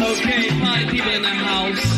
Okay, party people in the house.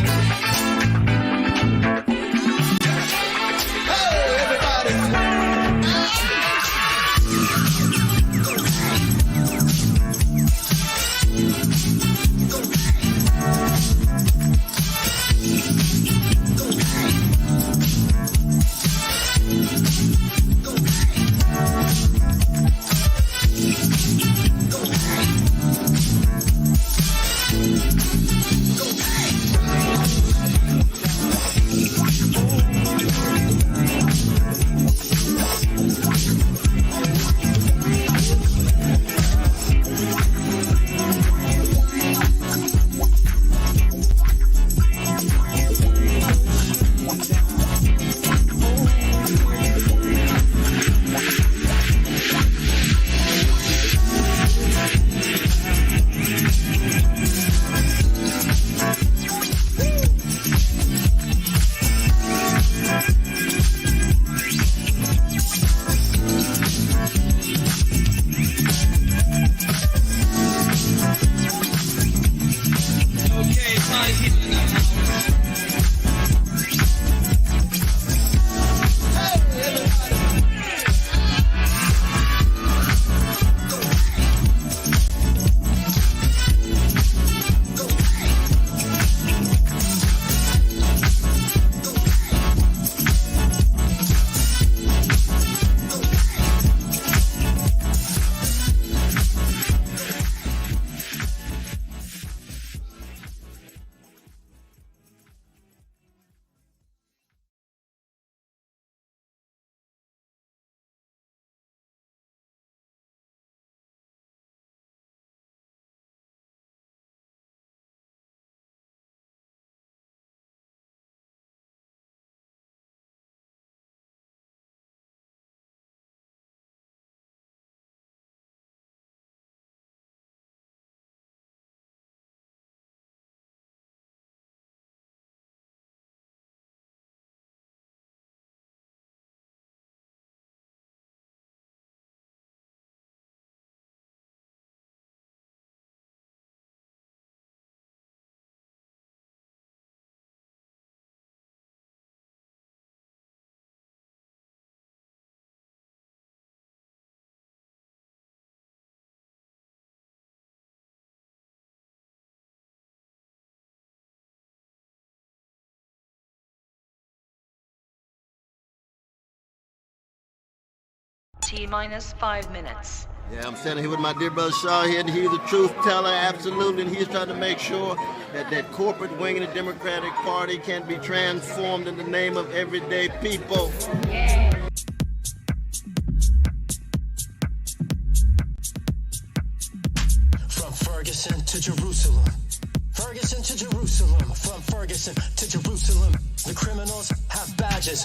T-minus 5 minutes. Yeah, I'm standing here with my dear brother Shahid. He's a truth teller, absolutely, and he's trying to make sure that that corporate wing of the Democratic Party can be transformed in the name of everyday people. Yeah. From Ferguson to Jerusalem. Ferguson to Jerusalem. From Ferguson to Jerusalem. The criminals have badges.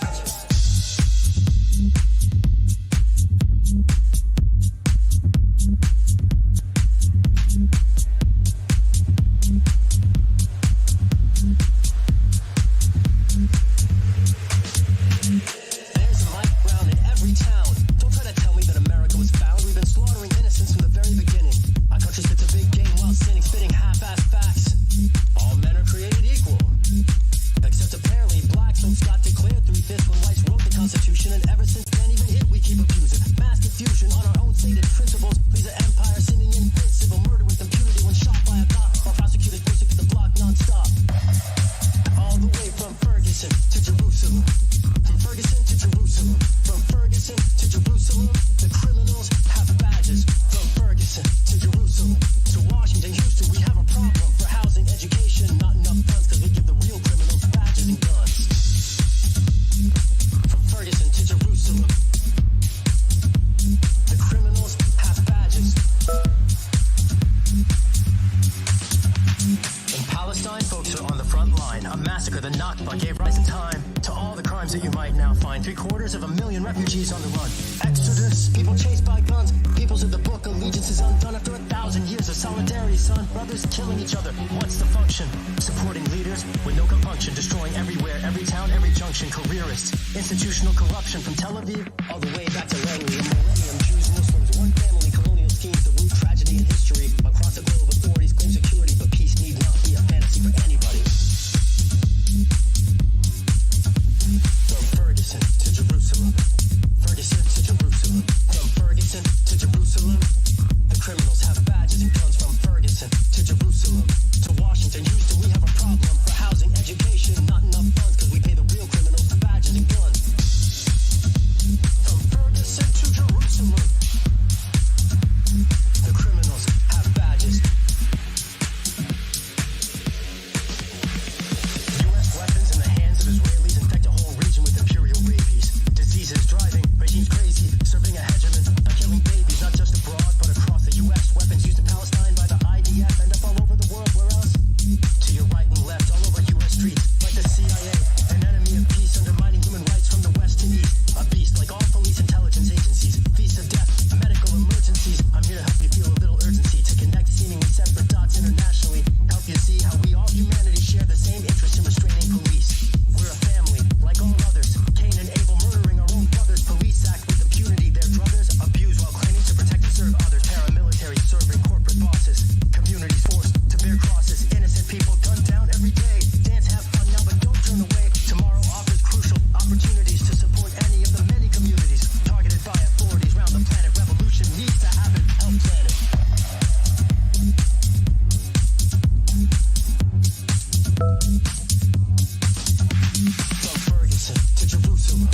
Refugees on the run. Exodus, people chased by guns. Peoples of the book, allegiance is undone after 1,000 1,000 years of solidarity, son. Brothers killing each other. What's the function? Supporting leaders with no compunction, destroying everywhere, every town, every junction. Careerists, institutional corruption from Tel Aviv all the way back to Langley. A millennium, Jews, Muslims, one family, colonial schemes, the root tragedy in history. Across the globe, authorities claim security, but peace need not be a fantasy for anybody. From Ferguson to Jerusalem. Ferguson to Jerusalem. From Ferguson to Jerusalem. The criminals have badges and guns. From Ferguson to Jerusalem. To Washington, Houston, we have a problem. For housing, education, not enough funds, cause we pay the real criminals badges and guns. From Ferguson to Jerusalem. The criminals have badges. U.S. weapons in the hands of Israelis infect a whole region with imperial rabies. Diseases driving regimes crazy, serving a hegemon by killing babies, not just abroad, but across the U.S. Weapons used in Palestine by the IDF end up all over the world. Where else? To your right and left, all over U.S. streets, like the CIA, an enemy of peace, undermining human rights from the west to east. A beast like all police intelligence agencies, feast of death, medical emergencies. I'm here to help you feel a little urgency, to connect seemingly separate dots internationally, help you see how we all humanity share the same interest in restraining police. We're a family, like all others. Cain and Abel murdering our own brothers. Police act with impunity. Their brothers abuse while claiming to protect and serve others. Paramilitary serving corporate bosses. Communities forced to bear crosses. Innocent people gunned down every day. Dance, have fun now, but don't turn away. Tomorrow offers crucial opportunities to support any of the many communities targeted by authorities round the planet. Revolution needs to happen. Help plan it. From Ferguson to Jerusalem.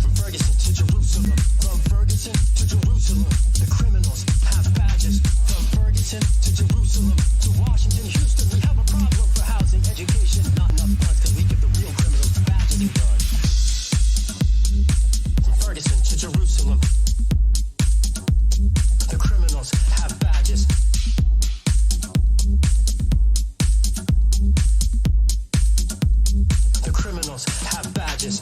From Ferguson to Jerusalem. From Ferguson to Jerusalem. The criminals have badges. From Ferguson to Jerusalem. To Washington, Houston, we have a problem. For housing, education, not enough funds, cause we give the real criminals badges and guns. From Ferguson to Jerusalem. The criminals have badges. The criminals have badges.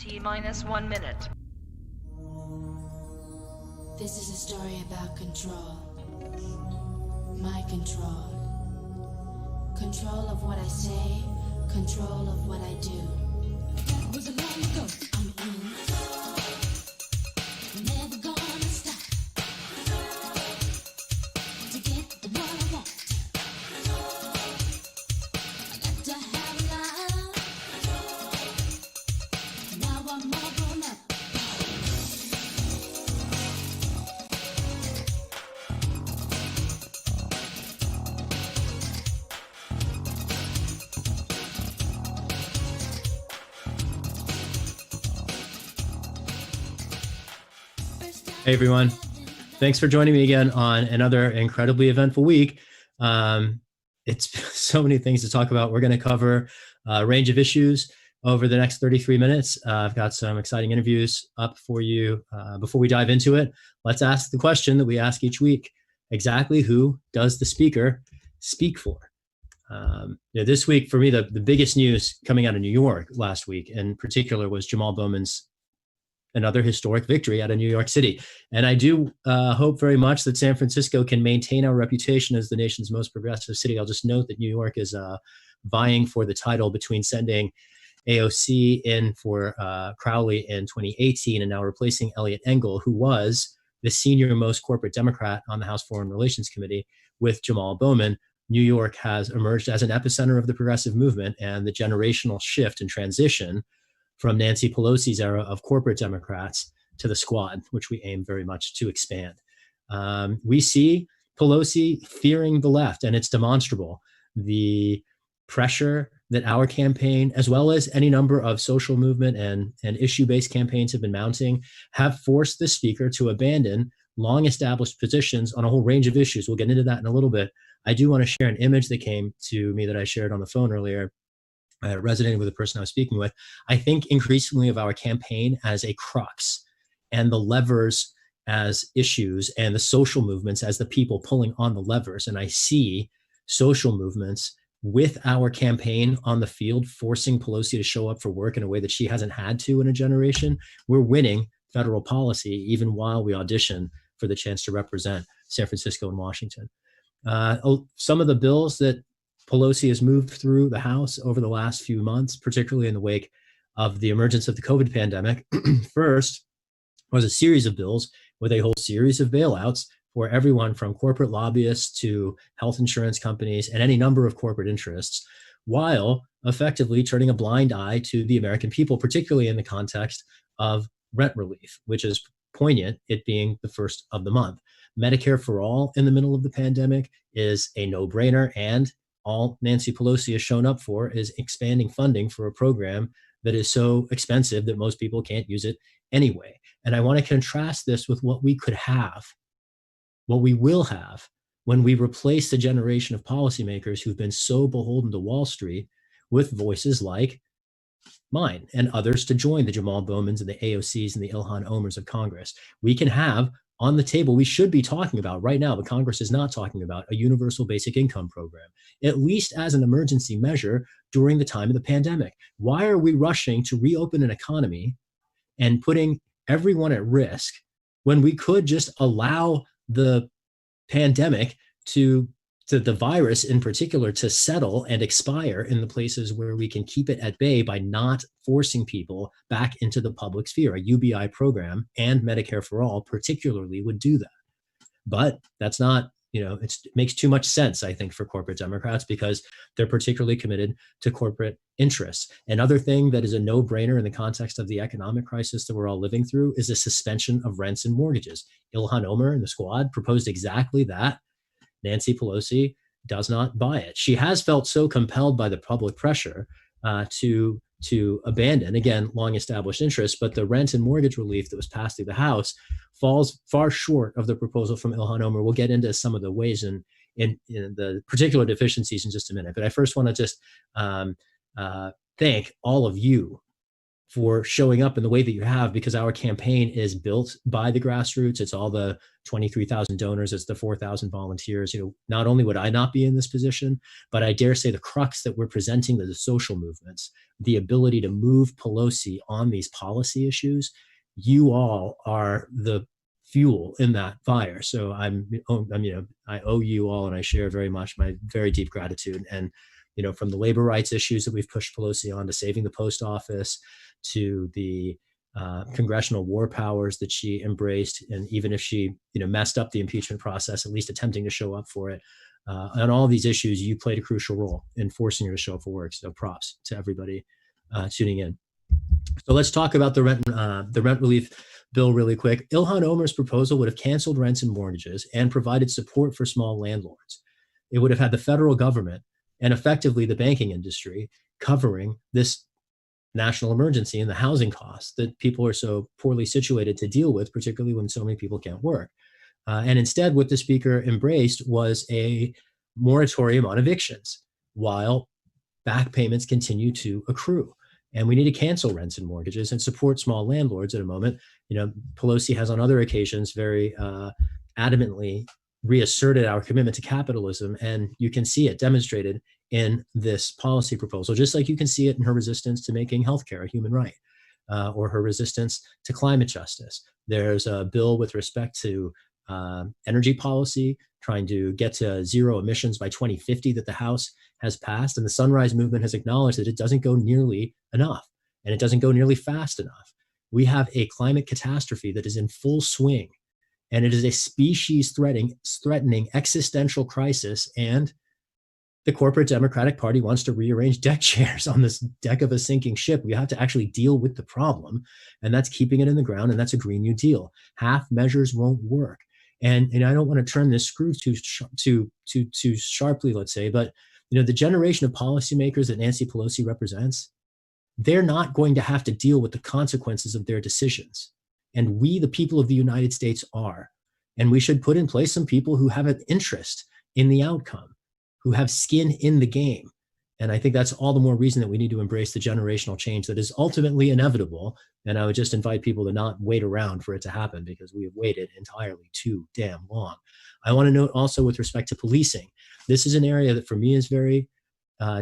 T-minus 1 minute. This is a story about control. My control. Control of what I say, control of what I do. That was a long ago. I'm in. Never gonna stop. To get what I want. I got to have a life. Now I'm all grown up. Hey everyone, thanks for joining me again on another incredibly eventful week. It's so many things to talk about. We're going to cover a range of issues over the next 33 minutes. I've got some exciting interviews up for you. Before we dive into it, let's ask the question that we ask each week. Exactly who does the speaker speak for? This week, for me, the biggest news coming out of New York last week in particular was Jamal Bowman's another historic victory out of New York City. And I do hope very much that San Francisco can maintain our reputation as the nation's most progressive city. I'll just note that New York is vying for the title between sending AOC in for Crowley in 2018 and now replacing Eliot Engel, who was the senior most corporate Democrat on the House Foreign Relations Committee, with Jamal Bowman. New York has emerged as an epicenter of the progressive movement, and the generational shift and transition from Nancy Pelosi's era of corporate Democrats to the squad, which we aim very much to expand. We see Pelosi fearing the left, and it's demonstrable. The pressure that our campaign, as well as any number of social movement and issue-based campaigns have been mounting, have forced the speaker to abandon long-established positions on a whole range of issues. We'll get into that in a little bit. I do want to share an image that came to me that I shared on the phone earlier. Resonating with the person I was speaking with. I think increasingly of our campaign as a crux, and the levers as issues, and the social movements as the people pulling on the levers. And I see social movements with our campaign on the field forcing Pelosi to show up for work in a way that she hasn't had to in a generation. We're winning federal policy even while we audition for the chance to represent San Francisco and Washington. Some of the bills that Pelosi has moved through the House over the last few months, particularly in the wake of the emergence of the COVID pandemic. First was a series of bills with a whole series of bailouts for everyone from corporate lobbyists to health insurance companies and any number of corporate interests, while effectively turning a blind eye to the American people, particularly in the context of rent relief, which is poignant, it being the first of the month. Medicare for all in the middle of the pandemic is a no-brainer, and all Nancy Pelosi has shown up for is expanding funding for a program that is so expensive that most people can't use it anyway. And I want to contrast this with what we could have, what we will have, when we replace the generation of policymakers who've been so beholden to Wall Street with voices like mine and others to join the Jamal Bowmans and the AOCs and the Ilhan Omars of Congress. We can have on the table, we should be talking about right now, but Congress is not talking about, a universal basic income program, at least as an emergency measure during the time of the pandemic. Why are we rushing to reopen an economy and putting everyone at risk when we could just allow the pandemic to the virus in particular to settle and expire in the places where we can keep it at bay by not forcing people back into the public sphere? A UBI program and Medicare for all particularly would do that. But that's not, it makes too much sense, I think, for corporate Democrats because they're particularly committed to corporate interests. Another thing that is a no-brainer in the context of the economic crisis that we're all living through is a suspension of rents and mortgages. Ilhan Omar and the squad proposed exactly that. Nancy Pelosi does not buy it. She has felt so compelled by the public pressure to abandon, again, long-established interests, but the rent and mortgage relief that was passed through the House falls far short of the proposal from Ilhan Omar. We'll get into some of the ways in the particular deficiencies in just a minute. But I first want to just thank all of you for showing up in the way that you have, because our campaign is built by the grassroots. It's all the 23,000 donors. It's the 4,000 volunteers. Not only would I not be in this position, but I dare say the crux that we're presenting to the social movements, the ability to move Pelosi on these policy issues, you all are the fuel in that fire. So I owe you all, and I share very much my very deep gratitude. And, from the labor rights issues that we've pushed Pelosi on, to saving the post office, to the congressional war powers that she embraced, and even if she messed up the impeachment process, at least attempting to show up for it. On all these issues, you played a crucial role in forcing her to show up for work. So props to everybody tuning in. So let's talk about the rent relief bill really quick. Ilhan Omar's proposal would have canceled rents and mortgages and provided support for small landlords. It would have had the federal government and effectively the banking industry covering this national emergency and the housing costs that people are so poorly situated to deal with, particularly when so many people can't work. And instead, what the speaker embraced was a moratorium on evictions while back payments continue to accrue. And we need to cancel rents and mortgages and support small landlords at a moment. Pelosi has on other occasions very adamantly reasserted our commitment to capitalism. And you can see it demonstrated in this policy proposal, just like you can see it in her resistance to making healthcare a human right, or her resistance to climate justice. There's a bill with respect to energy policy, trying to get to zero emissions by 2050 that the House has passed. And the Sunrise Movement has acknowledged that it doesn't go nearly enough, and it doesn't go nearly fast enough. We have a climate catastrophe that is in full swing, and it is a species threatening existential crisis. And the corporate Democratic Party wants to rearrange deck chairs on this deck of a sinking ship. We have to actually deal with the problem, and that's keeping it in the ground, and that's a Green New Deal. Half measures won't work. And I don't want to turn this screw too sharply, let's say, but the generation of policymakers that Nancy Pelosi represents, they're not going to have to deal with the consequences of their decisions. And we, the people of the United States, are. And we should put in place some people who have an interest in the outcome, who have skin in the game. And I think that's all the more reason that we need to embrace the generational change that is ultimately inevitable. And I would just invite people to not wait around for it to happen, because we have waited entirely too damn long. I want to note also with respect to policing, this is an area that for me is very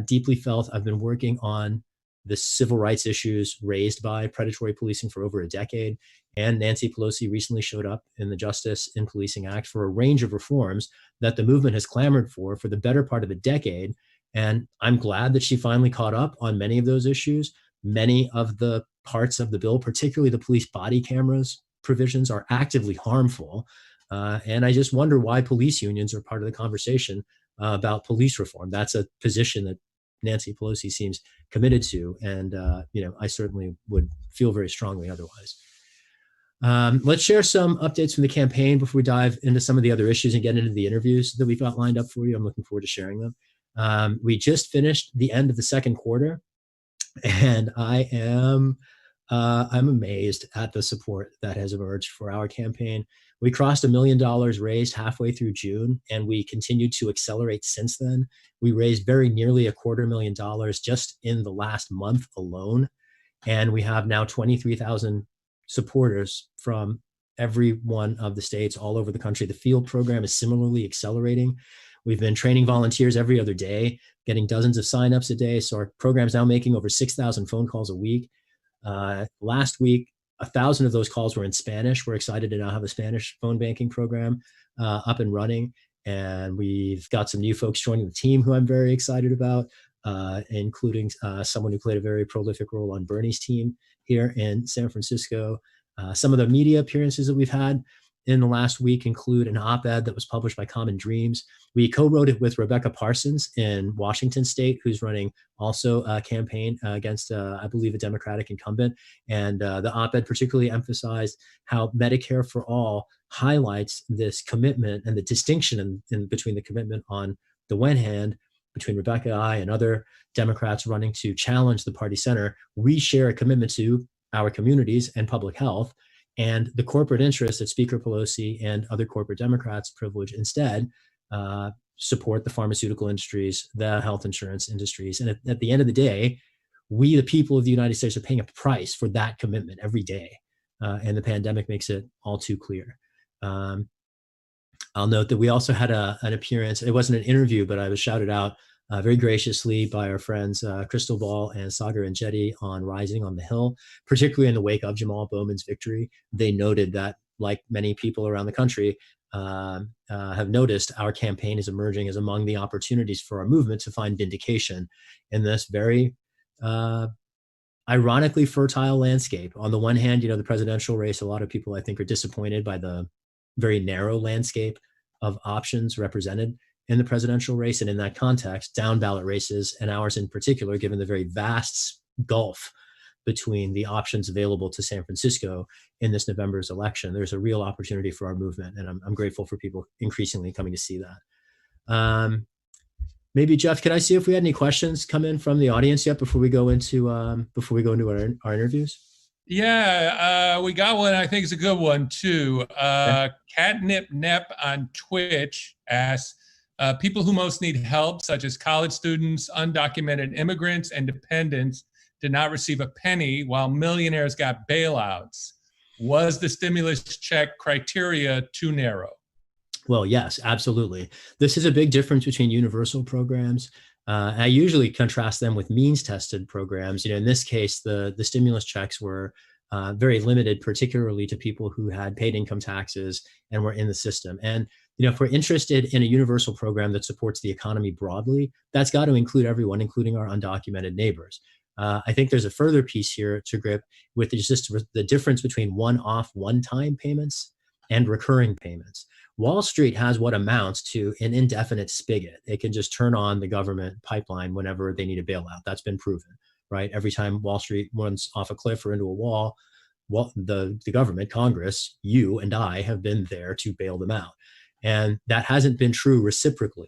deeply felt. I've been working on the civil rights issues raised by predatory policing for over a decade. And Nancy Pelosi recently showed up in the Justice in Policing Act for a range of reforms that the movement has clamored for the better part of a decade. And I'm glad that she finally caught up on many of those issues. Many of the parts of the bill, particularly the police body cameras provisions, are actively harmful. And I just wonder why police unions are part of the conversation about police reform. That's a position that Nancy Pelosi seems committed to. And, I certainly would feel very strongly otherwise. Let's share some updates from the campaign before we dive into some of the other issues and get into the interviews that we've got lined up for you. I'm looking forward to sharing them. We just finished the end of the second quarter, and I'm amazed at the support that has emerged for our campaign. We crossed $1 million raised halfway through June, and we continued to accelerate since then. We raised very nearly $250,000 just in the last month alone, and we have now 23,000 supporters from every one of the states all over the country. The field program is similarly accelerating. We've been training volunteers every other day, getting dozens of signups a day. So our program's now making over 6,000 phone calls a week. Last week, 1,000 of those calls were in Spanish. We're excited to now have a Spanish phone banking program up and running. And we've got some new folks joining the team who I'm very excited about, including someone who played a very prolific role on Bernie's team here in San Francisco. Some of the media appearances that we've had in the last week include an op-ed that was published by Common Dreams. We co-wrote it with Rebecca Parsons in Washington State, who's running also a campaign against, I believe, a Democratic incumbent. And the op-ed particularly emphasized how Medicare for All highlights this commitment and the distinction in between the commitment on the one hand between Rebecca and I and other Democrats running to challenge the party center. We share a commitment to our communities and public health, and the corporate interests that Speaker Pelosi and other corporate Democrats privilege instead support the pharmaceutical industries, the health insurance industries. And at the end of the day, we, the people of the United States, are paying a price for that commitment every day. And the pandemic makes it all too clear. I'll note that we also had an appearance. It wasn't an interview, but I was shouted out very graciously by our friends Crystal Ball and Sagar and Jetty on Rising on the Hill, particularly in the wake of Jamal Bowman's victory. They noted that, like many people around the country, have noticed, our campaign is emerging as among the opportunities for our movement to find vindication in this very ironically fertile landscape. On the one hand, the presidential race, a lot of people, I think, are disappointed by the very narrow landscape of options represented in the presidential race. And in that context, down ballot races, and ours in particular, given the very vast gulf between the options available to San Francisco in this November's election, there's a real opportunity for our movement. And I'm grateful for people increasingly coming to see that. Maybe, Jeff, can I see if we had any questions come in from the audience yet before we go into our interviews? Yeah, we got one. I think it's a good one too. Catnip Nep on Twitch asks, people who most need help, such as college students, undocumented immigrants, and dependents, did not receive a penny, while millionaires got bailouts. Was the stimulus check criteria too narrow? Well, yes, absolutely. This is a big difference between universal programs. I usually contrast them with means-tested programs. In this case, the stimulus checks were very limited, particularly to people who had paid income taxes and were in the system. And if we're interested in a universal program that supports the economy broadly, that's got to include everyone, including our undocumented neighbors. I think there's a further piece here to grip with just the difference between one-off, one-time payments and recurring payments. Wall Street has what amounts to an indefinite spigot. They can just turn on the government pipeline whenever they need a bailout. That's been proven, right? Every time Wall Street runs off a cliff or into a wall, the government, Congress, you and I have been there to bail them out. And that hasn't been true reciprocally.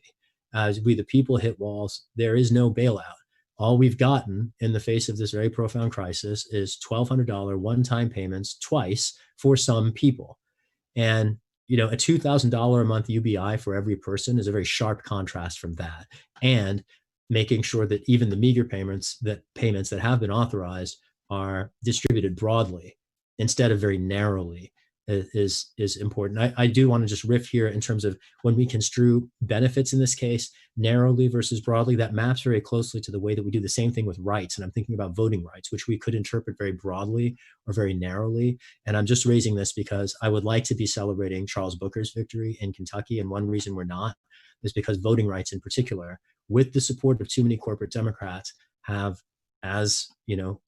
As we, the people, hit walls, there is no bailout. All we've gotten in the face of this very profound crisis is $1,200 one-time payments twice for some people. And a $2,000 a month UBI for every person is a very sharp contrast from that. And making sure that even the meager payments that have been authorized are distributed broadly instead of very narrowly is important. I do want to just riff here in terms of when we construe benefits in this case, narrowly versus broadly, that maps very closely to the way that we do the same thing with rights. And I'm thinking about voting rights, which we could interpret very broadly or very narrowly. And I'm just raising this because I would like to be celebrating Charles Booker's victory in Kentucky. And one reason we're not is because voting rights in particular, with the support of too many corporate Democrats, have, as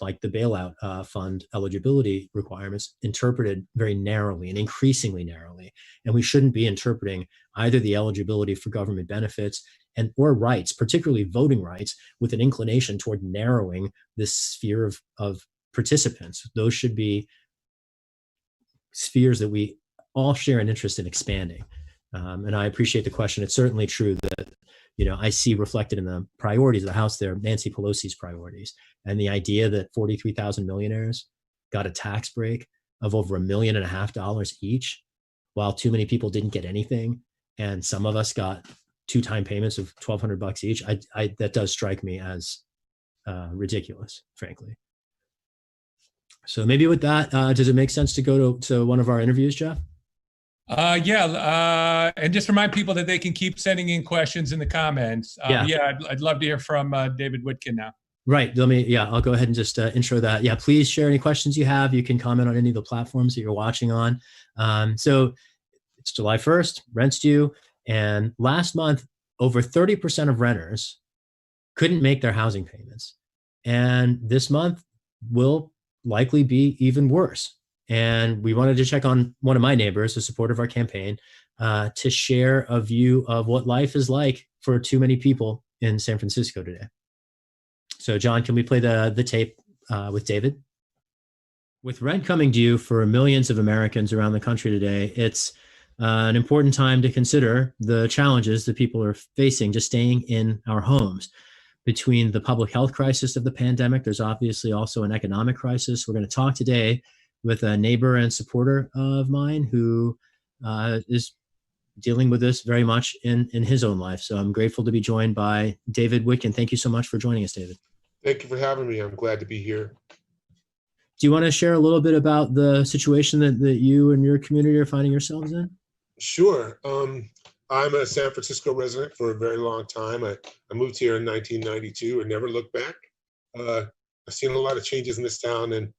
like the bailout fund eligibility requirements, interpreted very narrowly and increasingly narrowly. And we shouldn't be interpreting either the eligibility for government benefits or rights, particularly voting rights, with an inclination toward narrowing this sphere of participants. Those should be spheres that we all share an interest in expanding. And I appreciate the question. It's certainly true that I see reflected in the priorities of the House there, Nancy Pelosi's priorities, and the idea that 43,000 millionaires got a tax break of over $1.5 million each, while too many people didn't get anything, and some of us got two-time payments of $1,200 each. That does strike me as ridiculous, frankly. So maybe with that, does it make sense to go to one of our interviews, Jeff? And just remind people that they can keep sending in questions in the comments. I'd love to hear from David Witkin now. Right. I'll go ahead and just intro that. Yeah, please share any questions you have. You can comment on any of the platforms that you're watching on. So it's July 1st, rent's due. And last month, over 30% of renters couldn't make their housing payments. And this month will likely be even worse. And we wanted to check on one of my neighbors, a supporter of our campaign, to share a view of what life is like for too many people in San Francisco today. So, John, can we play the tape with David? With rent coming due for millions of Americans around the country today, it's an important time to consider the challenges that people are facing just staying in our homes. Between the public health crisis of the pandemic, there's obviously also an economic crisis. We're going to talk today with a neighbor and supporter of mine who is dealing with this very much in his own life. So I'm grateful to be joined by David Witkin. Thank you so much for joining us, David. Thank you for having me. I'm glad to be here. Do you want to share a little bit about the situation that you and your community are finding yourselves in? Sure. I'm a San Francisco resident for a very long time. I moved here in 1992 and never looked back. I've seen a lot of changes in this town, and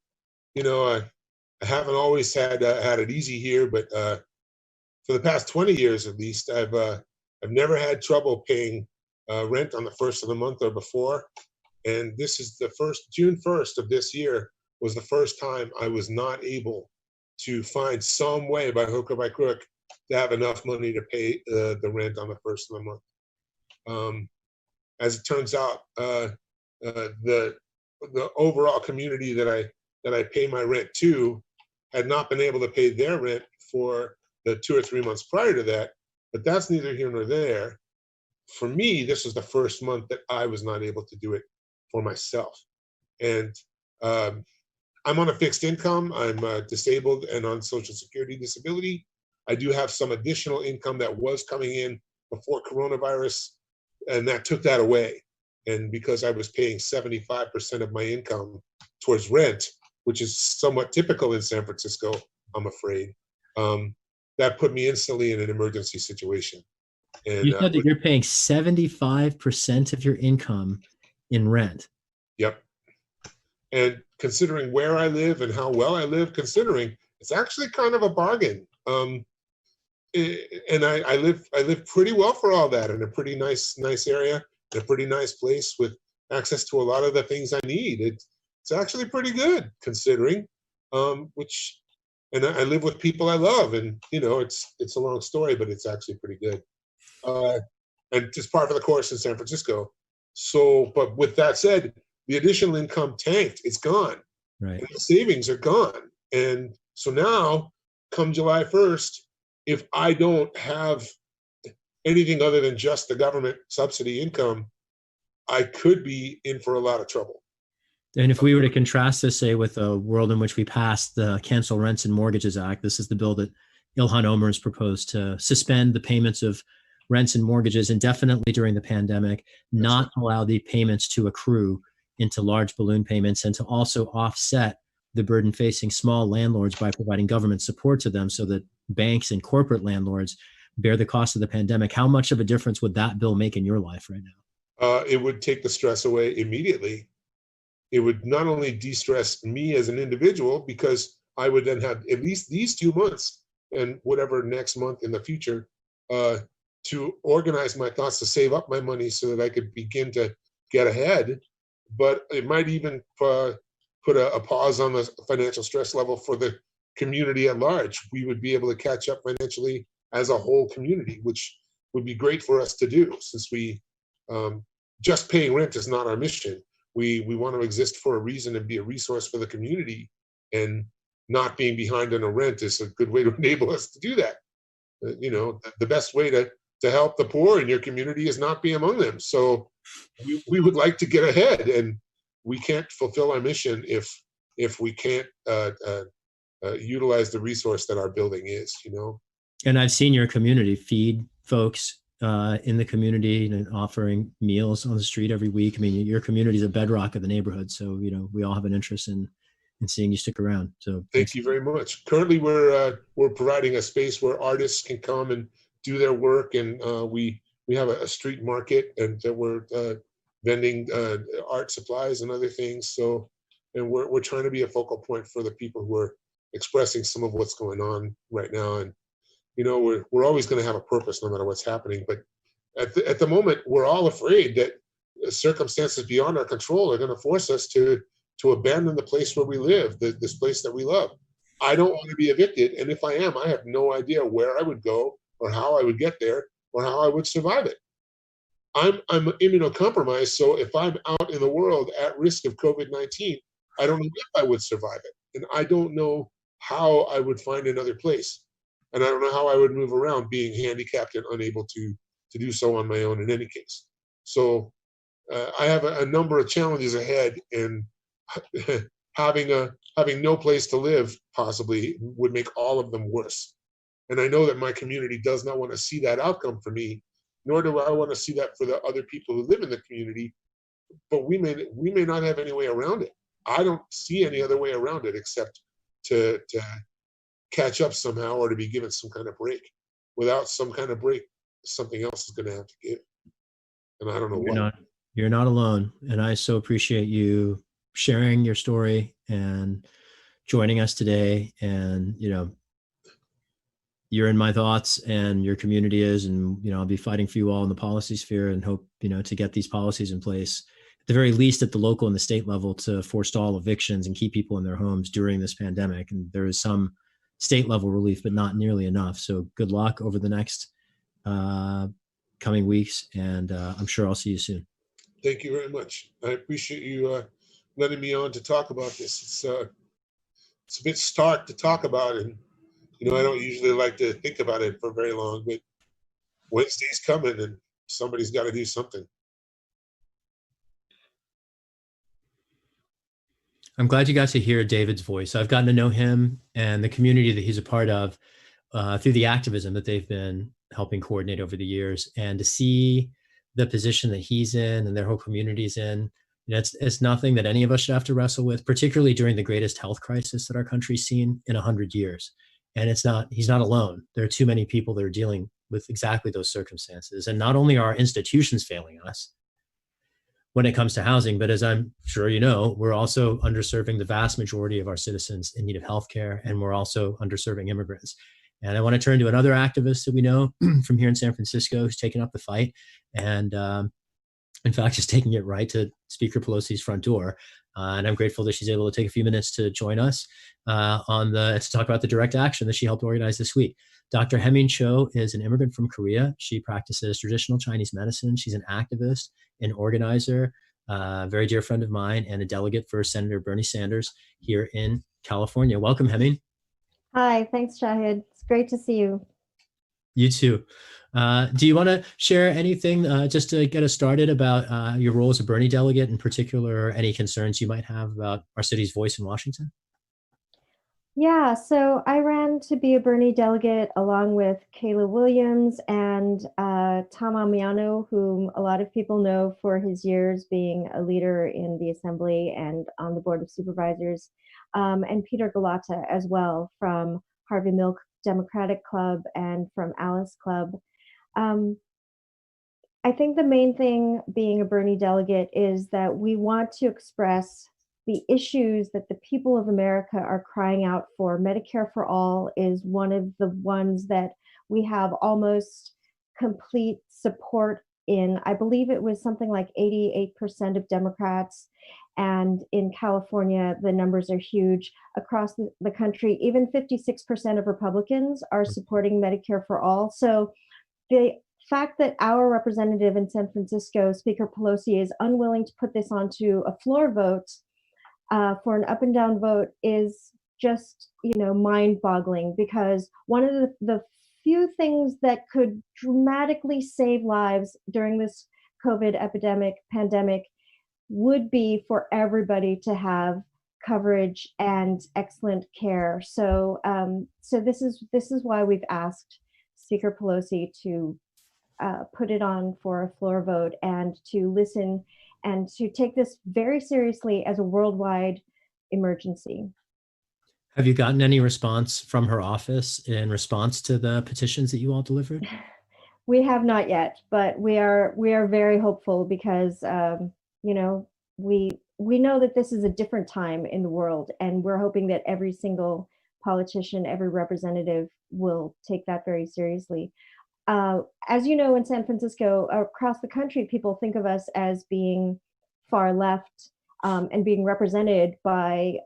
I haven't always had it easy here, but for the past 20 years at least, I've never had trouble paying rent on the first of the month or before. And this is June 1st of this year was the first time I was not able to find some way by hook or by crook to have enough money to pay the rent on the first of the month. As it turns out, the overall community that I pay my rent to had not been able to pay their rent for the 2 or 3 months prior to that, but that's neither here nor there. For me, this was the first month that I was not able to do it for myself. And I'm on a fixed income. I'm disabled and on Social Security disability. I do have some additional income that was coming in before coronavirus, and that took that away. And because I was paying 75% of my income towards rent, which is somewhat typical in San Francisco, I'm afraid, that put me instantly in an emergency situation. And You said that you're paying 75% of your income in rent. Yep. And considering where I live and how well I live, considering it's actually kind of a bargain. And I live pretty well for all that, in a pretty nice area, in a pretty nice place with access to a lot of the things I need. It's actually pretty good considering, and I live with people I love, and it's a long story, but it's actually pretty good. And just par for the course in San Francisco. So, but with that said, the additional income tanked. It's gone. Right. And the savings are gone. And so now, come July 1st, if I don't have anything other than just the government subsidy income, I could be in for a lot of trouble. And if we were to contrast this, say, with a world in which we passed the Cancel Rents and Mortgages Act, this is the bill that Ilhan Omar has proposed to suspend the payments of rents and mortgages indefinitely during the pandemic, not allow the payments to accrue into large balloon payments, and to also offset the burden facing small landlords by providing government support to them so that banks and corporate landlords bear the cost of the pandemic. How much of a difference would that bill make in your life right now? It would take the stress away immediately. It would not only de-stress me as an individual, because I would then have at least these 2 months and whatever next month in the future to organize my thoughts, to save up my money so that I could begin to get ahead. But it might even put a pause on the financial stress level for the community at large. We would be able to catch up financially as a whole community, which would be great for us to do, since we just paying rent is not our mission. We want to exist for a reason and be a resource for the community, and not being behind on a rent is a good way to enable us to do that. The best way to help the poor in your community is not be among them. So we would like to get ahead, and we can't fulfill our mission if we can't utilize the resource that our building is. And I've seen your community feed folks in the community and offering meals on the street every week. I mean, your community is a bedrock of the neighborhood, so we all have an interest in seeing you stick around. So thank you very much. Currently, we're providing a space where artists can come and do their work, and we have a street market, and that we're vending art supplies and other things. So, and we're trying to be a focal point for the people who are expressing some of what's going on right now. And we're always going to have a purpose no matter what's happening. But at the moment, we're all afraid that circumstances beyond our control are going to force us to abandon the place where we live, this place that we love. I don't want to be evicted, and if I am, I have no idea where I would go, or how I would get there, or how I would survive it. I'm immunocompromised, so if I'm out in the world at risk of COVID-19, I don't know if I would survive it, and I don't know how I would find another place, and I don't know how I would move around being handicapped and unable to do so on my own in any case. So I have a number of challenges ahead, and having no place to live possibly would make all of them worse. And I know that my community does not want to see that outcome for me, nor do I want to see that for the other people who live in the community. but we may not have any way around it. I don't see any other way around it except to catch up somehow, or to be given some kind of break. Without some kind of break, something else is going to have to give, and I don't know what. You're not alone, and I so appreciate you sharing your story and joining us today. And you're in my thoughts, and your community is, and I'll be fighting for you all in the policy sphere, and hope to get these policies in place at the very least at the local and the state level to forestall evictions and keep people in their homes during this pandemic. And there is some state level relief, but not nearly enough. So good luck over the next coming weeks, and I'm sure I'll see you soon. Thank you very much. I appreciate you letting me on to talk about this. It's a bit stark to talk about, and I don't usually like to think about it for very long, but Wednesday's coming, and somebody's got to do something. I'm glad you got to hear David's voice. I've gotten to know him and the community that he's a part of through the activism that they've been helping coordinate over the years, and to see the position that he's in and their whole community's in. It's nothing that any of us should have to wrestle with, particularly during the greatest health crisis that our country's seen in 100 years. And he's not alone. There are too many people that are dealing with exactly those circumstances. And not only are institutions failing us when it comes to housing, but as I'm sure we're also underserving the vast majority of our citizens in need of healthcare, and we're also underserving immigrants. And I want to turn to another activist that we know from here in San Francisco who's taken up the fight, and in fact is taking it right to Speaker Pelosi's front door. And I'm grateful that she's able to take a few minutes to join us to talk about the direct action that she helped organize this week. Dr. Hae Min Cho is an immigrant from Korea. She practices traditional Chinese medicine. She's an activist, an organizer, a very dear friend of mine, and a delegate for Senator Bernie Sanders here in California. Welcome, Hae Min. Hi, thanks, Shahid. It's great to see you. You too. Do you want to share anything just to get us started about your role as a Bernie delegate, in particular, or any concerns you might have about our city's voice in Washington? Yeah, so I ran to be a Bernie delegate along with Kayla Williams and Tom Amiano, whom a lot of people know for his years being a leader in the Assembly and on the Board of Supervisors, and Peter Galata as well from Harvey Milk Democratic Club and from Alice Club. I think the main thing being a Bernie delegate is that we want to express the issues that the people of America are crying out for. Medicare for All is one of the ones that we have almost complete support in. I believe it was something like 88% of Democrats, and in California, the numbers are huge. Across the country, even 56% of Republicans are supporting Medicare for All. So the fact that our representative in San Francisco, Speaker Pelosi, is unwilling to put this onto a floor vote for an up and down vote is just, mind-boggling, because one of the few things that could dramatically save lives during this COVID pandemic would be for everybody to have coverage and excellent care. So this is why we've asked Speaker Pelosi to put it on for a floor vote, and to listen and to take this very seriously as a worldwide emergency. Have you gotten any response from her office in response to the petitions that you all delivered? We have not yet, but we are very hopeful, because we know that this is a different time in the world, and we're hoping that every single politician, every representative will take that very seriously. As you know, in San Francisco, across the country, people think of us as being far left and being represented by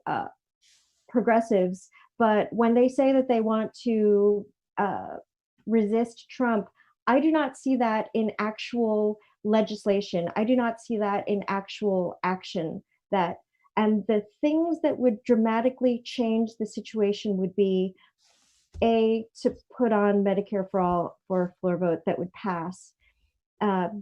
progressives. But when they say that they want to resist Trump, I do not see that in actual legislation. I do not see that in actual action. And the things that would dramatically change the situation would be, A, to put on Medicare for All for a floor vote that would pass.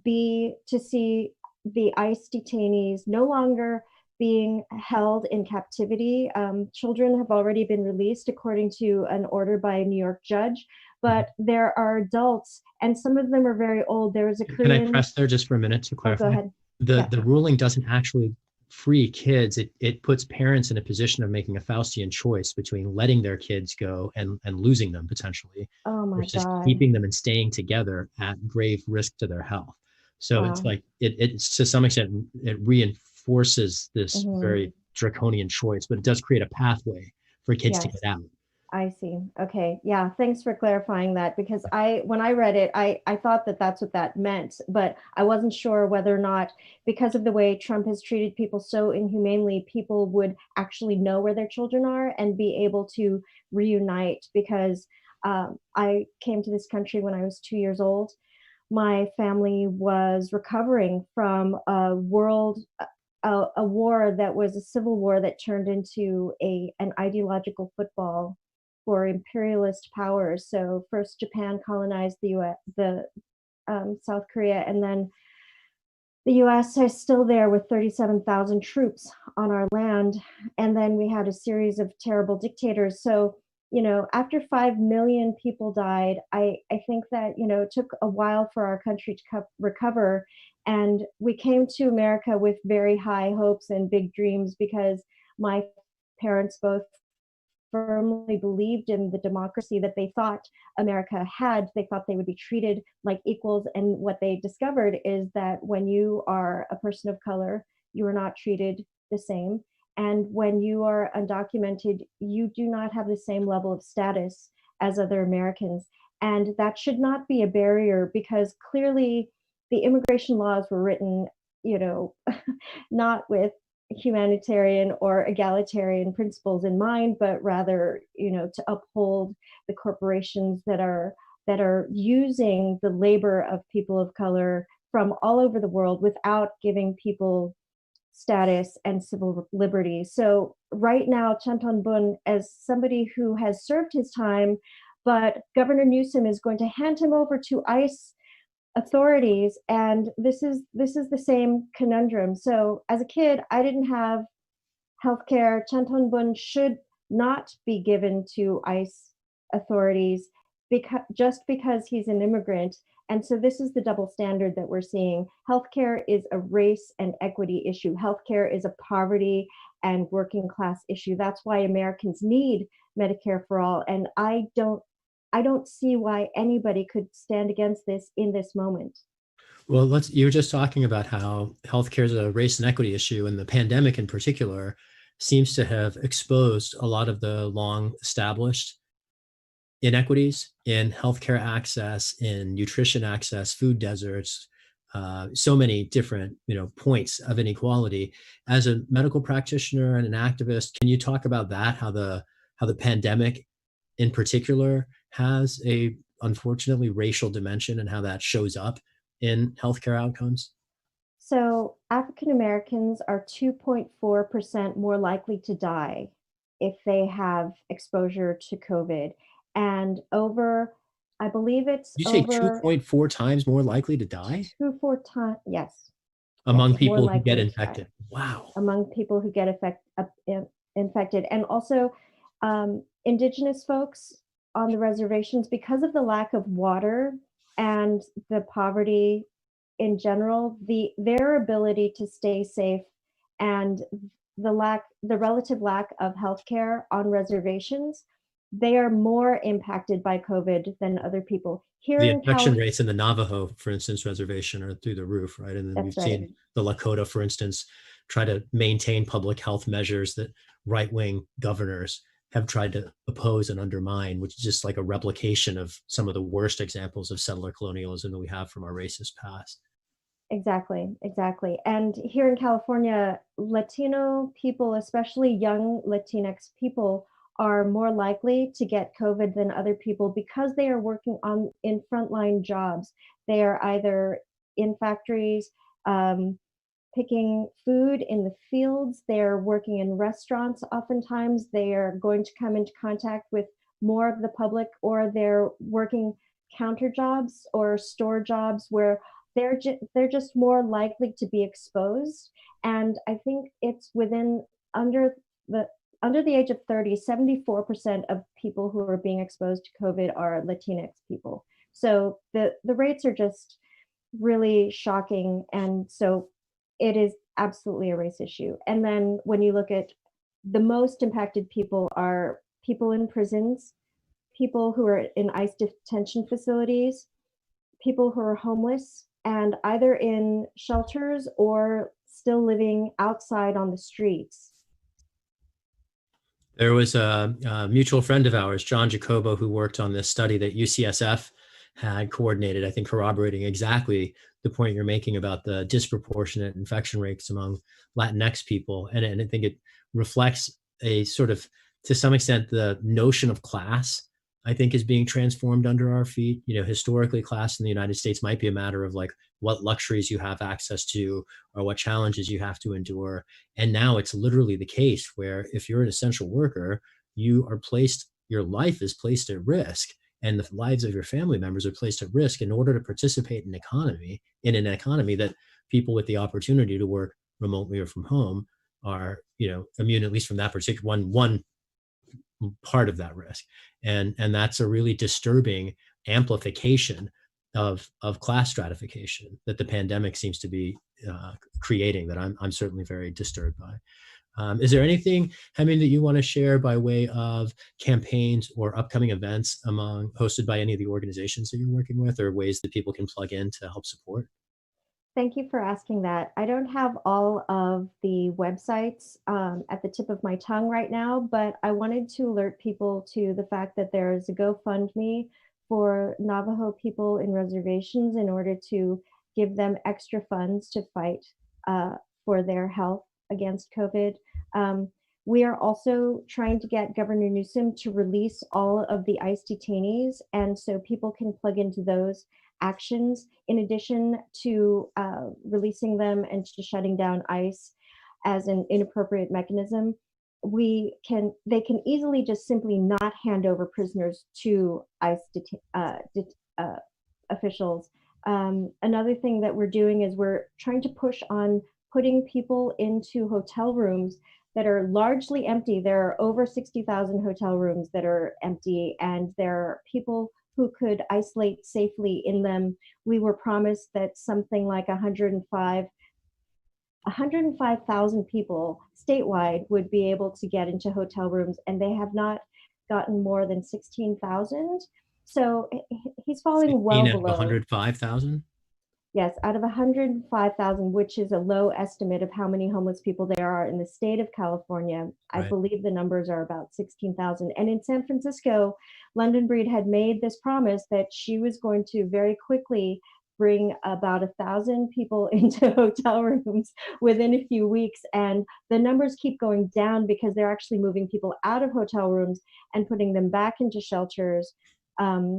B, to see the ICE detainees no longer being held in captivity. Children have already been released according to an order by a New York judge, but there are adults, and some of them are very old. There was a Korean— Can I press there just for a minute to clarify? Go ahead. the ruling doesn't actually free kids. It puts parents in a position of making a Faustian choice between letting their kids go and losing them potentially, Oh my versus God. keeping them and staying together at grave risk to their health. So it's Wow. like it's to some extent it reinforces this Mhm. very draconian choice, but it does create a pathway for kids to Yes. get out. I see. Okay. Yeah. Thanks for clarifying that, because when I read it, I thought that that's what that meant, but I wasn't sure whether or not, because of the way Trump has treated people so inhumanely, people would actually know where their children are and be able to reunite. Because I came to this country when I was 2 years old. My family was recovering from a war that was a civil war that turned into an ideological football for imperialist powers. So first Japan colonized the US, the South Korea, and then the US is still there with 37,000 troops on our land. And then we had a series of terrible dictators. So, after 5 million people died, I think that, it took a while for our country to recover. And we came to America with very high hopes and big dreams, because my parents both firmly believed in the democracy that they thought America had. They thought they would be treated like equals. And what they discovered is that when you are a person of color, you are not treated the same. And when you are undocumented, you do not have the same level of status as other Americans. And that should not be a barrier, because clearly the immigration laws were written, not with humanitarian or egalitarian principles in mind, but rather, to uphold the corporations that are using the labor of people of color from all over the world without giving people status and civil liberties. So right now, Chanton-bun, as somebody who has served his time, but Governor Newsom is going to hand him over to ICE authorities, and this is the same conundrum. So as a kid, I didn't have healthcare. Chanton-bun should not be given to ICE authorities because he's an immigrant. And so this is the double standard that we're seeing. Healthcare is a race and equity issue. Healthcare is a poverty and working class issue. That's why Americans need Medicare for all. And I don't see why anybody could stand against this in this moment. Well, you were just talking about how healthcare is a race and equity issue, and the pandemic in particular seems to have exposed a lot of the long established inequities in healthcare access, in nutrition access, food deserts, so many different points of inequality. As a medical practitioner and an activist, can you talk about that? How the pandemic in particular has a unfortunately racial dimension, and how that shows up in healthcare outcomes? So African Americans are 2.4% more likely to die if they have exposure to COVID. And I believe it's You say over 2.4 times more likely to die 4 times. Yes. among Yes, more people who get likely to die infected? Wow. among people who get infected. And also indigenous folks on the reservations, because of the lack of water and the poverty in general, their ability to stay safe and the relative lack of healthcare on reservations, they are more impacted by COVID than other people. Here The in infection California, rates in the Navajo, for instance, reservation are through the roof, right? And then we've that's right. seen the Lakota, for instance, try to maintain public health measures that right-wing governors have tried to oppose and undermine, which is just like a replication of some of the worst examples of settler colonialism that we have from our racist past. Exactly, exactly. And here in California, Latino people, especially young Latinx people, are more likely to get COVID than other people because they are working in frontline jobs. They are either in factories, picking food in the fields. They're working in restaurants. Oftentimes, they are going to come into contact with more of the public, or they're working counter jobs or store jobs where they're just more likely to be exposed. And I think it's under the age of 30, 74% of people who are being exposed to COVID are Latinx people. So the rates are just really shocking. And so it is absolutely a race issue. And then when you look at the most impacted people are people in prisons, people who are in ICE detention facilities, people who are homeless and either in shelters or still living outside on the streets. There was a mutual friend of ours, John Jacobo, who worked on this study that UCSF had coordinated, I think corroborating exactly the point you're making about the disproportionate infection rates among Latinx people. And I think it reflects a sort of, to some extent, the notion of class, I think, is being transformed under our feet. You know, historically, class in the United States might be a matter of like what luxuries you have access to or what challenges you have to endure. And now it's literally the case where if you're an essential worker, you are placed, your life is placed at risk, and the lives of your family members are placed at risk in order to participate in an economy that people with the opportunity to work remotely or from home are, you know, immune, at least from that particular one part of that risk. And that's a really disturbing amplification of class stratification that the pandemic seems to be creating, that I'm certainly very disturbed by. Is there anything, Hae Min, that you want to share by way of campaigns or upcoming events hosted by any of the organizations that you're working with, or ways that people can plug in to help support? Thank you for asking that. I don't have all of the websites at the tip of my tongue right now, but I wanted to alert people to the fact that there is a GoFundMe for Navajo people in reservations in order to give them extra funds to fight for their health against COVID. We are also trying to get Governor Newsom to release all of the ICE detainees, and so people can plug into those actions in addition to releasing them and to shutting down ICE as an inappropriate mechanism. They can easily just simply not hand over prisoners to ICE officials. Another thing that we're doing is we're trying to push on putting people into hotel rooms that are largely empty. There are over 60,000 hotel rooms that are empty, and there are people who could isolate safely in them. We were promised that something like 105,000 people statewide would be able to get into hotel rooms, and they have not gotten more than 16,000. So he's falling well below. 105,000? Yes, out of 105,000, which is a low estimate of how many homeless people there are in the state of California. Right. I believe the numbers are about 16,000. And in San Francisco, London Breed had made this promise that she was going to very quickly bring about 1,000 people into hotel rooms within a few weeks. And the numbers keep going down because they're actually moving people out of hotel rooms and putting them back into shelters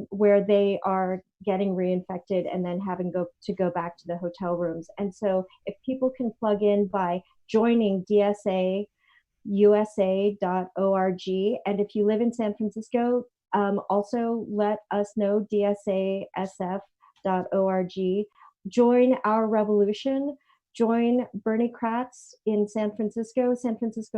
where they are getting reinfected and then having to go back to the hotel rooms. And so if people can plug in by joining DSAusa.org, and if you live in San Francisco, also let us know, DSASF.org. Join our revolution. Join Bernie Kratz in San Francisco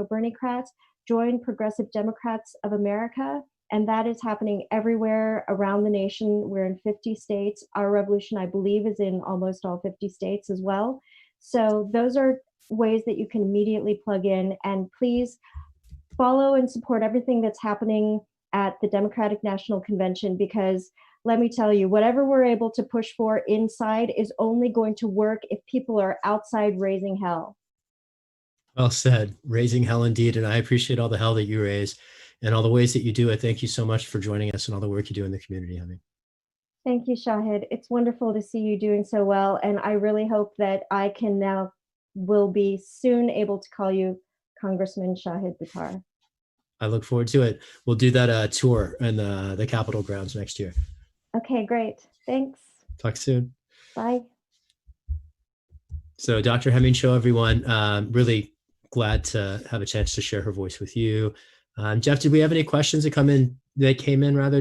Bernie Kratz. Join Progressive Democrats of America. And that is happening everywhere around the nation. We're in 50 states. Our revolution, I believe, is in almost all 50 states as well. So those are ways that you can immediately plug in. And please follow and support everything that's happening at the Democratic National Convention, because let me tell you, whatever we're able to push for inside is only going to work if people are outside raising hell. Well said. Raising hell indeed. And I appreciate all the hell that you raise and all the ways that you do it. Thank you so much for joining us and all the work you do in the community, Hae Min. Thank you, Shahid. It's wonderful to see you doing so well. And I really hope that I will be soon able to call you Congressman Shahid Buttar. I look forward to it. We'll do that tour in the Capitol grounds next year. Okay, great. Thanks. Talk soon. Bye. So Dr. Hae Min Cho, everyone, really glad to have a chance to share her voice with you. Jeff, did we have any questions that came in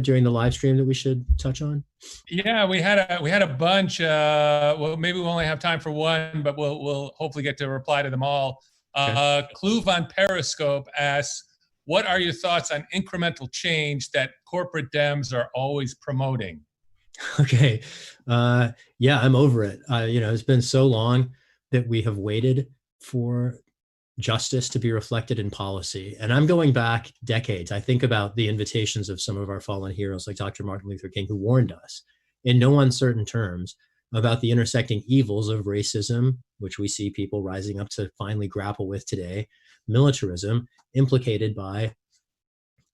during the live stream that we should touch on? Yeah, we had a bunch. Well, maybe we'll only have time for one, but we'll hopefully get to reply to them all. Okay. Kluv on Periscope asks, what are your thoughts on incremental change that corporate Dems are always promoting? Okay. Yeah, I'm over it. It's been so long that we have waited for justice to be reflected in policy. And I'm going back decades. I think about the invitations of some of our fallen heroes like Dr. Martin Luther King, who warned us in no uncertain terms about the intersecting evils of racism, which we see people rising up to finally grapple with today, militarism, implicated by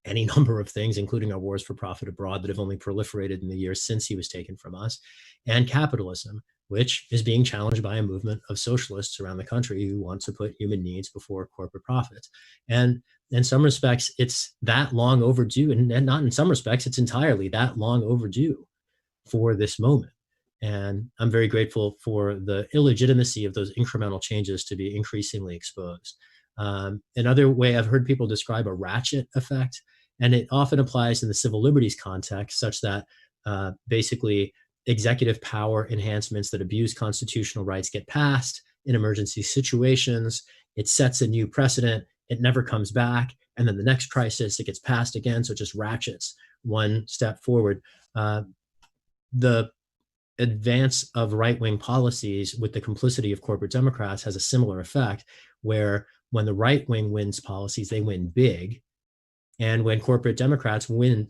any number of things, including our wars for profit abroad that have only proliferated in the years since he was taken from us, and capitalism, which is being challenged by a movement of socialists around the country who want to put human needs before corporate profits. And in some respects, it's that long overdue, and not in some respects, it's entirely that long overdue for this moment. And I'm very grateful for the illegitimacy of those incremental changes to be increasingly exposed. Another way I've heard people describe a ratchet effect, and it often applies in the civil liberties context, such that basically executive power enhancements that abuse constitutional rights get passed in emergency situations. It sets a new precedent. It never comes back. And then the next crisis, it gets passed again. So it just ratchets one step forward. The advance of right-wing policies with the complicity of corporate Democrats has a similar effect, where when the right wing wins policies, they win big. And when corporate Democrats win,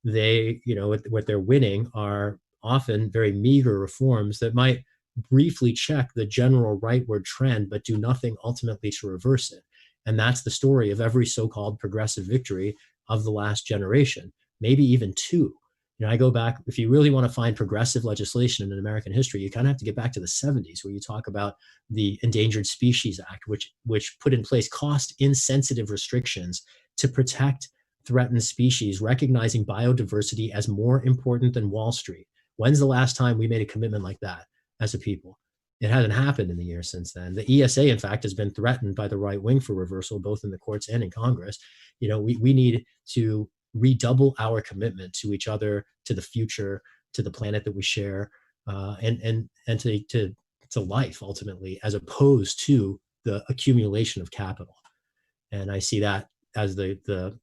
they, what they're winning are often very meager reforms that might briefly check the general rightward trend, but do nothing ultimately to reverse it. And that's the story of every so-called progressive victory of the last generation, maybe even two. I go back, if you really want to find progressive legislation in American history, you kind of have to get back to the 70s, where you talk about the Endangered Species Act, which put in place cost-insensitive restrictions to protect threatened species, recognizing biodiversity as more important than Wall Street. When's the last time we made a commitment like that as a people? It hasn't happened in the years since then. The ESA, in fact, has been threatened by the right wing for reversal, both in the courts and in Congress. We need to redouble our commitment to each other, to the future, to the planet that we share, and to life ultimately, as opposed to the accumulation of capital. And I see that as the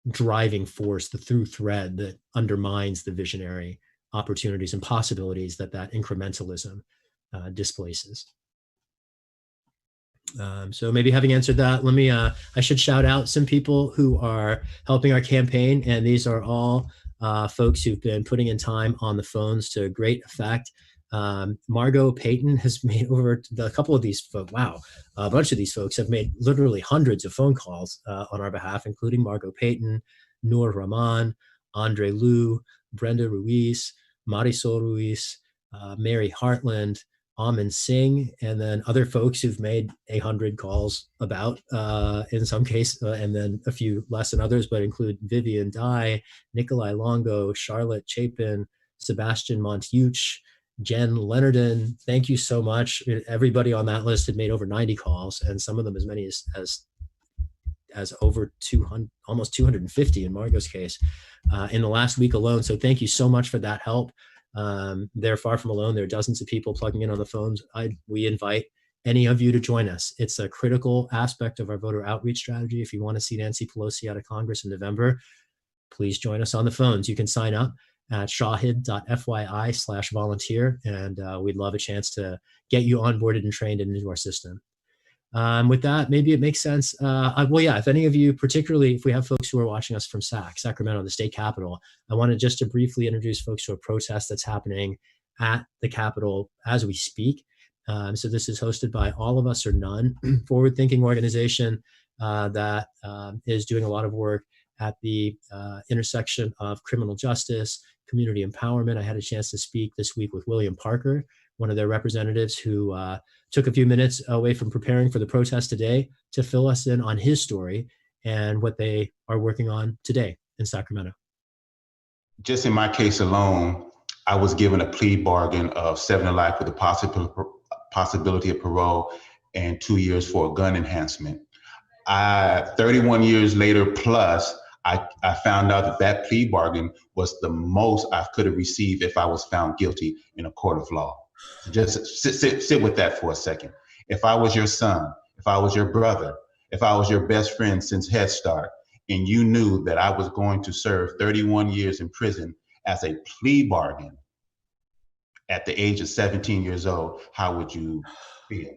driving force, the through thread that undermines the visionary opportunities and possibilities that incrementalism displaces. So maybe having answered that, let me, I should shout out some people who are helping our campaign. And these are all folks who've been putting in time on the phones to great effect. Margot Payton has made over a couple of these folks. Wow. A bunch of these folks have made literally hundreds of phone calls on our behalf, including Margot Payton, Noor Rahman, Andre Liu, Brenda Ruiz, Marisol Ruiz, Mary Hartland, Amin Singh, and then other folks who've made 100 calls about, in some case, and then a few less than others, but include Vivian Dye, Nikolai Longo, Charlotte Chapin, Sebastian Montuch, Jen Leonardon. Thank you so much. Everybody on that list had made over 90 calls, and some of them as many as over 200, almost 250 in Margot's case, in the last week alone. So thank you so much for that help. They're far from alone. There are dozens of people plugging in on the phones. We invite any of you to join us. It's a critical aspect of our voter outreach strategy. If you want to see Nancy Pelosi out of Congress in November, please join us on the phones. You can sign up at shahid.fyi/volunteer, and we'd love a chance to get you onboarded and trained into our system. With that, maybe it makes sense. If any of you, particularly if we have folks who are watching us from Sacramento, the state capitol, I wanted just to briefly introduce folks to a protest that's happening at the Capitol as we speak. So this is hosted by All of Us or None, forward-thinking organization that is doing a lot of work at the intersection of criminal justice, community empowerment. I had a chance to speak this week with William Parker, one of their representatives, who took a few minutes away from preparing for the protest today to fill us in on his story and what they are working on today in Sacramento. Just in my case alone, I was given a plea bargain of 7 to life with a possibility of parole and 2 years for a gun enhancement. 31 years later plus, I found out that plea bargain was the most I could have received if I was found guilty in a court of law. So just sit with that for a second. If I was your son, if I was your brother, if I was your best friend since Head Start, and you knew that I was going to serve 31 years in prison as a plea bargain, at the age of 17 years old, how would you feel?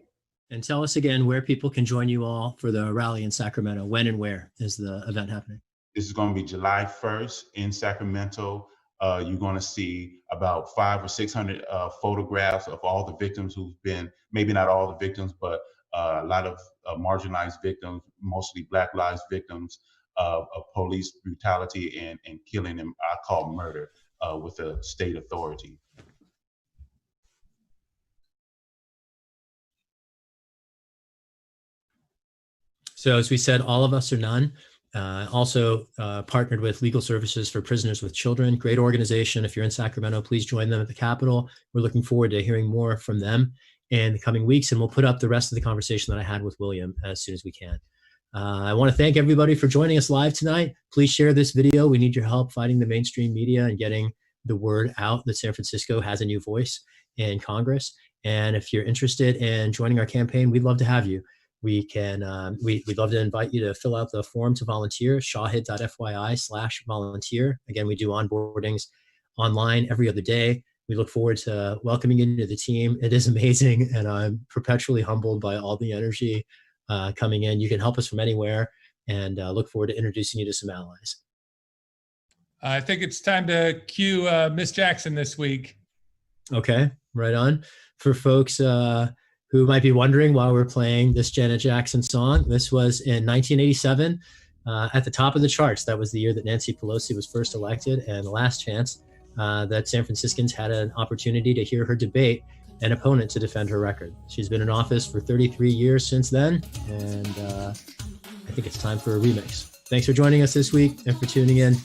And tell us again where people can join you all for the rally in Sacramento. When and where is the event happening? This is going to be July 1st in Sacramento. You're going to see about 500 or 600 photographs of all the victims who've been, maybe not all the victims, but a lot of marginalized victims, mostly Black lives victims of police brutality and killing, and I call murder with the state authority. So as we said, all of us or none. Also partnered with Legal Services for Prisoners with Children. Great organization. If you're in Sacramento, please join them at the Capitol. We're looking forward to hearing more from them in the coming weeks, and we'll put up the rest of the conversation that I had with William as soon as we can. I want to thank everybody for joining us live tonight. Please share this video. We need your help fighting the mainstream media and getting the word out that San Francisco has a new voice in Congress. And if you're interested in joining our campaign, we'd love to have you. We'd love to invite you to fill out the form to volunteer, shahid.fyi/volunteer. Again, we do onboardings online every other day. We look forward to welcoming you into the team. It is amazing, and I'm perpetually humbled by all the energy coming in. You can help us from anywhere, and look forward to introducing you to some allies. I think it's time to cue Miss Jackson this week. Okay, right on. For folks who might be wondering why we're playing this Janet Jackson song, this was in 1987 at the top of the charts. That was the year that Nancy Pelosi was first elected, and the last chance that San Franciscans had an opportunity to hear her debate an opponent to defend her record. She's been in office for 33 years since then, and I think it's time for a remix. Thanks for joining us this week and for tuning in.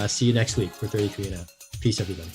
See you next week for 33 and Out. Peace, everybody.